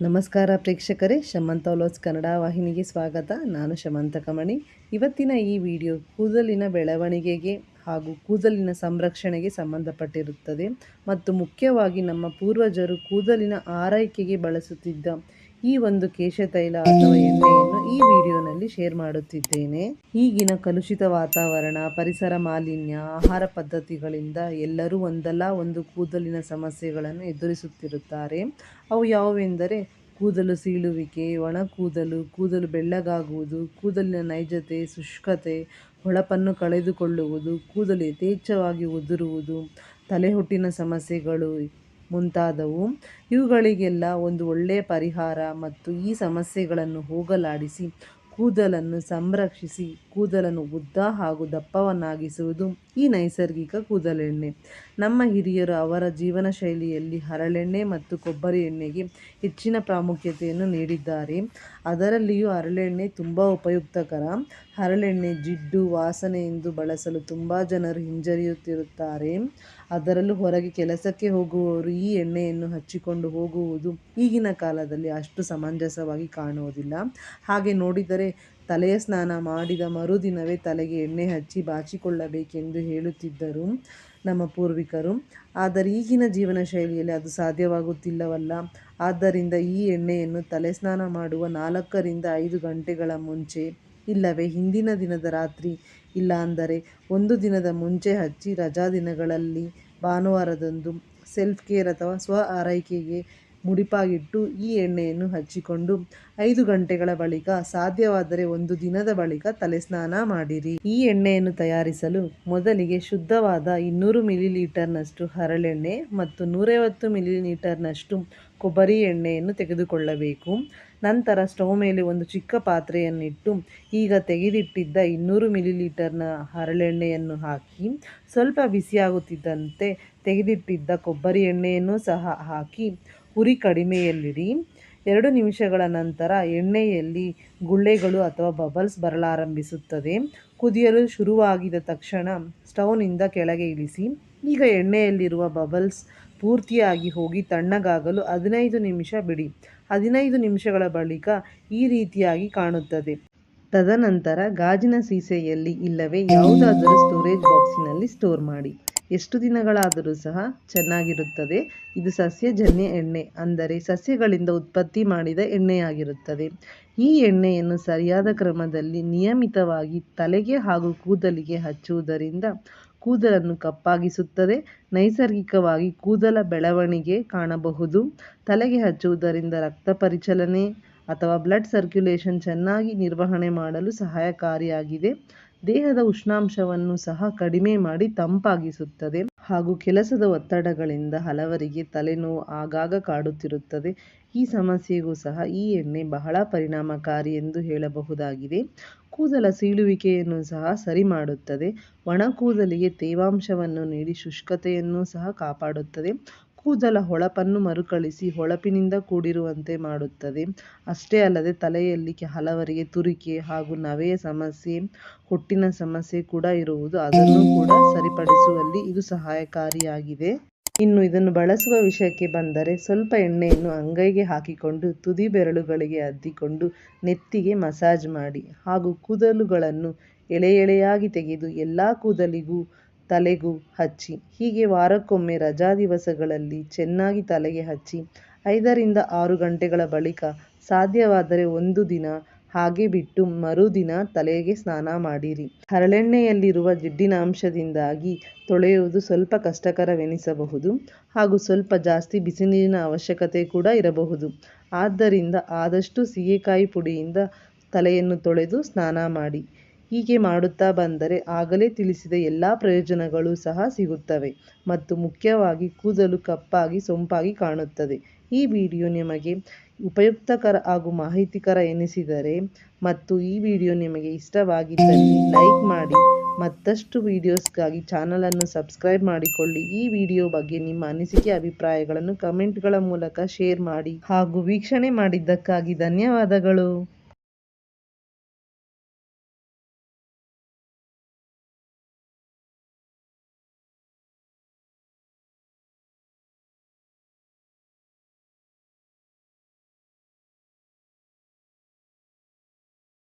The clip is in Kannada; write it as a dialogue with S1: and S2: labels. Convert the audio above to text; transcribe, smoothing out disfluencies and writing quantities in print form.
S1: ನಮಸ್ಕಾರ ಪ್ರೇಕ್ಷಕರೇ, ಶಮಂತ ವ್ಲಾಗ್ಸ್ ಕನ್ನಡ ವಾಹಿನಿಗೆ ಸ್ವಾಗತ. ನಾನು ಶಮಂತ ಕಮಣಿ. ಇವತ್ತಿನ ಈ ವಿಡಿಯೋ ಕೂದಲಿನ ಬೆಳವಣಿಗೆಗೆ ಹಾಗೂ ಕೂದಲಿನ ಸಂರಕ್ಷಣೆಗೆ ಸಂಬಂಧಪಟ್ಟಿರುತ್ತದೆ ಮತ್ತು ಮುಖ್ಯವಾಗಿ ನಮ್ಮ ಪೂರ್ವಜರು ಕೂದಲಿನ ಆರೈಕೆಗೆ ಬಳಸುತ್ತಿದ್ದ ಈ ಒಂದು ಕೇಶತೈಲ ಅಥವಾ ಎಣ್ಣೆಯನ್ನು ಈ ವಿಡಿಯೋನಲ್ಲಿ ಶೇರ್ ಮಾಡುತ್ತಿದ್ದೇನೆ. ಈಗಿನ ಕಲುಷಿತ ವಾತಾವರಣ, ಪರಿಸರ ಮಾಲಿನ್ಯ, ಆಹಾರ ಪದ್ಧತಿಗಳಿಂದ ಎಲ್ಲರೂ ಒಂದಲ್ಲ ಒಂದು ಕೂದಲಿನ ಸಮಸ್ಯೆಗಳನ್ನು ಎದುರಿಸುತ್ತಿರುತ್ತಾರೆ. ಅವು ಯಾವುವೆಂದರೆ ಕೂದಲು ಸೀಳುವಿಕೆ, ಒಣ ಕೂದಲು, ಕೂದಲು ಬೆಳ್ಳಗಾಗುವುದು, ಕೂದಲಿನ ನೈಜತೆ, ಶುಷ್ಕತೆ, ಹೊಳಪನ್ನು ಕಳೆದುಕೊಳ್ಳುವುದು, ಕೂದಲು ಯಥೇಚ್ಛವಾಗಿ ಉದುರುವುದು, ತಲೆಹೊಟ್ಟಿನ ಸಮಸ್ಯೆಗಳು ಮುಂತಾದವು. ಇವುಗಳಿಗೆಲ್ಲ ಒಂದು ಒಳ್ಳೆಯ ಪರಿಹಾರ ಮತ್ತು ಈ ಸಮಸ್ಯೆಗಳನ್ನು ಹೋಗಲಾಡಿಸಿ ಕೂದಲನ್ನು ಸಂರಕ್ಷಿಸಿ ಕೂದಲನ್ನು ಉದ್ದ ಹಾಗೂ ದಪ್ಪವನ್ನಾಗಿಸುವುದು ಈ ನೈಸರ್ಗಿಕ ಕೂದಲೆಣ್ಣೆ. ನಮ್ಮ ಹಿರಿಯರು ಅವರ ಜೀವನ ಶೈಲಿಯಲ್ಲಿ ಹರಳೆಣ್ಣೆ ಮತ್ತು ಕೊಬ್ಬರಿ ಎಣ್ಣೆಗೆ ಹೆಚ್ಚಿನ ಪ್ರಾಮುಖ್ಯತೆಯನ್ನು ನೀಡಿದ್ದಾರೆ. ಅದರಲ್ಲಿಯೂ ಹರಳೆಣ್ಣೆ ತುಂಬ ಉಪಯುಕ್ತಕರ. ಹರಳೆಣ್ಣೆ ಜಿಡ್ಡು, ವಾಸನೆಯಿಂದ ಬಳಸಲು ತುಂಬ ಜನರು ಹಿಂಜರಿಯುತ್ತಿರುತ್ತಾರೆ. ಅದರಲ್ಲೂ ಹೊರಗೆ ಕೆಲಸಕ್ಕೆ ಹೋಗುವವರು ಈ ಎಣ್ಣೆಯನ್ನು ಹಚ್ಚಿಕೊಂಡು ಹೋಗುವುದು ಈಗಿನ ಕಾಲದಲ್ಲಿ ಅಷ್ಟು ಸಮಂಜಸವಾಗಿ ಕಾಣುವುದಿಲ್ಲ. ಹಾಗೆ ನೋಡಿದರೆ ತಲೆಯ ಸ್ನಾನ ಮಾಡಿದ ಮರುದಿನವೇ ತಲೆಗೆ ಎಣ್ಣೆ ಹಚ್ಚಿ ಬಾಚಿಕೊಳ್ಳಬೇಕೆಂದು ಹೇಳುತ್ತಿದ್ದರು ನಮ್ಮ ಪೂರ್ವಿಕರು. ಆದರೆ ಈಗಿನ ಜೀವನ ಶೈಲಿಯಲ್ಲಿ ಅದು ಸಾಧ್ಯವಾಗುತ್ತಿಲ್ಲವಲ್ಲ. ಆದ್ದರಿಂದ ಈ ಎಣ್ಣೆಯನ್ನು ತಲೆ ಸ್ನಾನ ಮಾಡುವ 4 ರಿಂದ 5 ಗಂಟೆಗಳ ಮುಂಚೆ ಇಲ್ಲವೇ ಹಿಂದಿನ ದಿನದ ರಾತ್ರಿ, ಇಲ್ಲ ಅಂದರೆ ಒಂದು ದಿನದ ಮುಂಚೆ ಹಚ್ಚಿ ರಜಾ ದಿನಗಳಲ್ಲಿ ಭಾನುವಾರದಂದು ಸೆಲ್ಫ್ ಕೇರ್ ಅಥವಾ ಸ್ವ ಆರೈಕೆಗೆ ಮುಡಿಪಾಗಿಟ್ಟು ಈ ಎಣ್ಣೆಯನ್ನು ಹಚ್ಚಿಕೊಂಡು 5 ಗಂಟೆಗಳ ಬಳಿಕ, ಸಾಧ್ಯವಾದರೆ ಒಂದು ದಿನದ ಬಳಿಕ ತಲೆ ಸ್ನಾನ ಮಾಡಿರಿ. ಈ ಎಣ್ಣೆಯನ್ನು ತಯಾರಿಸಲು ಮೊದಲಿಗೆ ಶುದ್ಧವಾದ 200 ಮಿಲಿಲೀಟರ್ನಷ್ಟು ಹರಳೆಣ್ಣೆ ಮತ್ತು 150 ಮಿಲಿಲೀಟರ್ನಷ್ಟು ಕೊಬ್ಬರಿ ಎಣ್ಣೆಯನ್ನು ತೆಗೆದುಕೊಳ್ಳಬೇಕು. ನಂತರ ಸ್ಟವ್ ಮೇಲೆ ಒಂದು ಚಿಕ್ಕ ಪಾತ್ರೆಯನ್ನಿಟ್ಟು ಈಗ ತೆಗೆದಿಟ್ಟಿದ್ದ 200 ಮಿಲಿಲೀಟರ್ನ ಹರಳೆಣ್ಣೆಯನ್ನು ಹಾಕಿ ಸ್ವಲ್ಪ ಬಿಸಿಯಾಗುತ್ತಿದ್ದಂತೆ ತೆಗೆದಿಟ್ಟಿದ್ದ ಕೊಬ್ಬರಿ ಎಣ್ಣೆಯನ್ನು ಸಹ ಹಾಕಿ ಉರಿ ಕಡಿಮೆಯಲ್ಲಿಡಿ. 2 ನಿಮಿಷಗಳ ನಂತರ ಎಣ್ಣೆಯಲ್ಲಿ ಗುಳ್ಳೆಗಳು ಅಥವಾ ಬಬಲ್ಸ್ ಬರಲಾರಂಭಿಸುತ್ತದೆ. ಕುದಿಯಲು ಶುರುವಾಗಿದ ತಕ್ಷಣ ಸ್ಟವ್ನಿಂದ ಕೆಳಗೆ ಇಳಿಸಿ. ಈಗ ಎಣ್ಣೆಯಲ್ಲಿರುವ ಬಬಲ್ಸ್ ಪೂರ್ತಿಯಾಗಿ ಹೋಗಿ ತಣ್ಣಗಾಗಲು 15 ನಿಮಿಷ ಬಿಡಿ. 15 ನಿಮಿಷಗಳ ಬಳಿಕ ಈ ರೀತಿಯಾಗಿ ಕಾಣುತ್ತದೆ. ತದನಂತರ ಗಾಜಿನ ಸೀಸೆಯಲ್ಲಿ ಇಲ್ಲವೇ ಯಾವುದಾದರೂ ಸ್ಟೋರೇಜ್ ಬಾಕ್ಸಿನಲ್ಲಿ ಸ್ಟೋರ್ ಮಾಡಿ. ಎಷ್ಟು ದಿನಗಳಾದರೂ ಸಹ ಚೆನ್ನಾಗಿರುತ್ತದೆ. ಇದು ಸಸ್ಯಜನ್ಯ ಎಣ್ಣೆ, ಅಂದರೆ ಸಸ್ಯಗಳಿಂದ ಉತ್ಪತ್ತಿ ಮಾಡಿದ ಎಣ್ಣೆಯಾಗಿರುತ್ತದೆ. ಈ ಎಣ್ಣೆಯನ್ನು ಸರಿಯಾದ ಕ್ರಮದಲ್ಲಿ ನಿಯಮಿತವಾಗಿ ತಲೆಗೆ ಹಾಗೂ ಕೂದಲಿಗೆ ಹಚ್ಚುವುದರಿಂದ ಕೂದಲನ್ನು ಕಪ್ಪಾಗಿಸುತ್ತದೆ. ನೈಸರ್ಗಿಕವಾಗಿ ಕೂದಲ ಬೆಳವಣಿಗೆ ಕಾಣಬಹುದು. ತಲೆಗೆ ಹಚ್ಚುವುದರಿಂದ ರಕ್ತ ಪರಿಚಲನೆ ಅಥವಾ ಬ್ಲಡ್ ಸರ್ಕ್ಯುಲೇಷನ್ ಚೆನ್ನಾಗಿ ನಿರ್ವಹಣೆ ಮಾಡಲು ಸಹಾಯಕಾರಿಯಾಗಿದೆ. ದೇಹದ ಉಷ್ಣಾಂಶವನ್ನು ಸಹ ಕಡಿಮೆ ಮಾಡಿ ತಂಪಾಗಿಸುತ್ತದೆ. ಹಾಗೂ ಕೆಲಸದ ಒತ್ತಡಗಳಿಂದ ಹಲವರಿಗೆ ತಲೆನೋವು ಆಗಾಗ ಕಾಡುತ್ತಿರುತ್ತದೆ. ಈ ಸಮಸ್ಯೆಗೂ ಸಹ ಈ ಎಣ್ಣೆ ಬಹಳ ಪರಿಣಾಮಕಾರಿ ಎಂದು ಹೇಳಬಹುದಾಗಿದೆ. ಕೂದಲ ಸೀಳುವಿಕೆಯನ್ನು ಸಹ ಸರಿ ಮಾಡುತ್ತದೆ. ಒಣ ಕೂದಲಿಗೆ ತೇವಾಂಶವನ್ನು ನೀಡಿ ಶುಷ್ಕತೆಯನ್ನು ಸಹ ಕಾಪಾಡುತ್ತದೆ. ಕೂದಲ ಹೊಳಪನ್ನು ಮರುಕಳಿಸಿ ಹೊಳಪಿನಿಂದ ಕೂಡಿರುವಂತೆ ಮಾಡುತ್ತದೆ. ಅಷ್ಟೇ ಅಲ್ಲದೆ ತಲೆಯಲ್ಲಿ ಹಲವರಿಗೆ ತುರಿಕೆ ಹಾಗೂ ನವೆಯ ಸಮಸ್ಯೆ, ಹೊಟ್ಟಿನ ಸಮಸ್ಯೆ ಕೂಡ ಇರುವುದು. ಅದನ್ನು ಕೂಡ ಸರಿಪಡಿಸುವಲ್ಲಿ ಇದು ಸಹಾಯಕಾರಿಯಾಗಿದೆ. ಇನ್ನು ಇದನ್ನು ಬಳಸುವ ವಿಷಯಕ್ಕೆ ಬಂದರೆ, ಸ್ವಲ್ಪ ಎಣ್ಣೆಯನ್ನು ಅಂಗೈಗೆ ಹಾಕಿಕೊಂಡು ತುದಿ ಬೆರಳುಗಳಿಗೆ ಅದ್ದಿಕೊಂಡು ನೆತ್ತಿಗೆ ಮಸಾಜ್ ಮಾಡಿ ಹಾಗೂ ಕೂದಲುಗಳನ್ನು ಎಳೆ ಎಳೆಯಾಗಿ ತೆಗೆದು ಎಲ್ಲ ಕೂದಲಿಗೂ ತಲೆಗೂ ಹಚ್ಚಿ. ಹೀಗೆ ವಾರಕ್ಕೊಮ್ಮೆ ರಜಾ ದಿವಸಗಳಲ್ಲಿ ಚೆನ್ನಾಗಿ ತಲೆಗೆ ಹಚ್ಚಿ 5 ರಿಂದ 6 ಗಂಟೆಗಳ ಬಳಿಕ ಸಾಧ್ಯವಾದರೆ ಒಂದು ದಿನ ಹಾಗೆ ಬಿಟ್ಟು ಮರುದಿನ ತಲೆಗೆ ಸ್ನಾನ ಮಾಡಿರಿ. ಹರಳೆಣ್ಣೆಯಲ್ಲಿರುವ ಜಿಡ್ಡಿನ ಅಂಶದಿಂದಾಗಿ ತೊಳೆಯುವುದು ಸ್ವಲ್ಪ ಕಷ್ಟಕರವೆನಿಸಬಹುದು ಹಾಗೂ ಸ್ವಲ್ಪ ಜಾಸ್ತಿ ಬಿಸಿನೀರಿನ ಅವಶ್ಯಕತೆ ಕೂಡ ಇರಬಹುದು. ಆದ್ದರಿಂದ ಆದಷ್ಟು ಸೀಗೆಕಾಯಿ ಪುಡಿಯಿಂದ ತಲೆಯನ್ನು ತೊಳೆದು ಸ್ನಾನ ಮಾಡಿ. ಹೀಗೆ ಮಾಡುತ್ತಾ ಬಂದರೆ ಆಗಲೇ ತಿಳಿಸಿದ ಎಲ್ಲ ಪ್ರಯೋಜನಗಳು ಸಹ ಸಿಗುತ್ತವೆ ಮತ್ತು ಮುಖ್ಯವಾಗಿ ಕೂದಲು ಕಪ್ಪಾಗಿ ಸೊಂಪಾಗಿ ಕಾಣುತ್ತದೆ. ಈ ವಿಡಿಯೋ ನಿಮಗೆ ಉಪಯುಕ್ತಕರ ಹಾಗೂ ಮಾಹಿತಿಕರ ಎನಿಸಿದರೆ ಮತ್ತು ಈ ವಿಡಿಯೋ ನಿಮಗೆ ಇಷ್ಟವಾಗಿದ್ದಲ್ಲಿ ಲೈಕ್ ಮಾಡಿ. ಮತ್ತಷ್ಟು ವಿಡಿಯೋಸ್ಗಾಗಿ ಚಾನಲನ್ನು ಸಬ್ಸ್ಕ್ರೈಬ್ ಮಾಡಿಕೊಳ್ಳಿ. ಈ ವಿಡಿಯೋ ಬಗ್ಗೆ ನಿಮ್ಮ ಅನಿಸಿಕೆ ಅಭಿಪ್ರಾಯಗಳನ್ನು ಕಮೆಂಟ್ಗಳ ಮೂಲಕ ಶೇರ್ ಮಾಡಿ ಹಾಗೂ ವೀಕ್ಷಣೆ ಮಾಡಿದ್ದಕ್ಕಾಗಿ ಧನ್ಯವಾದಗಳು.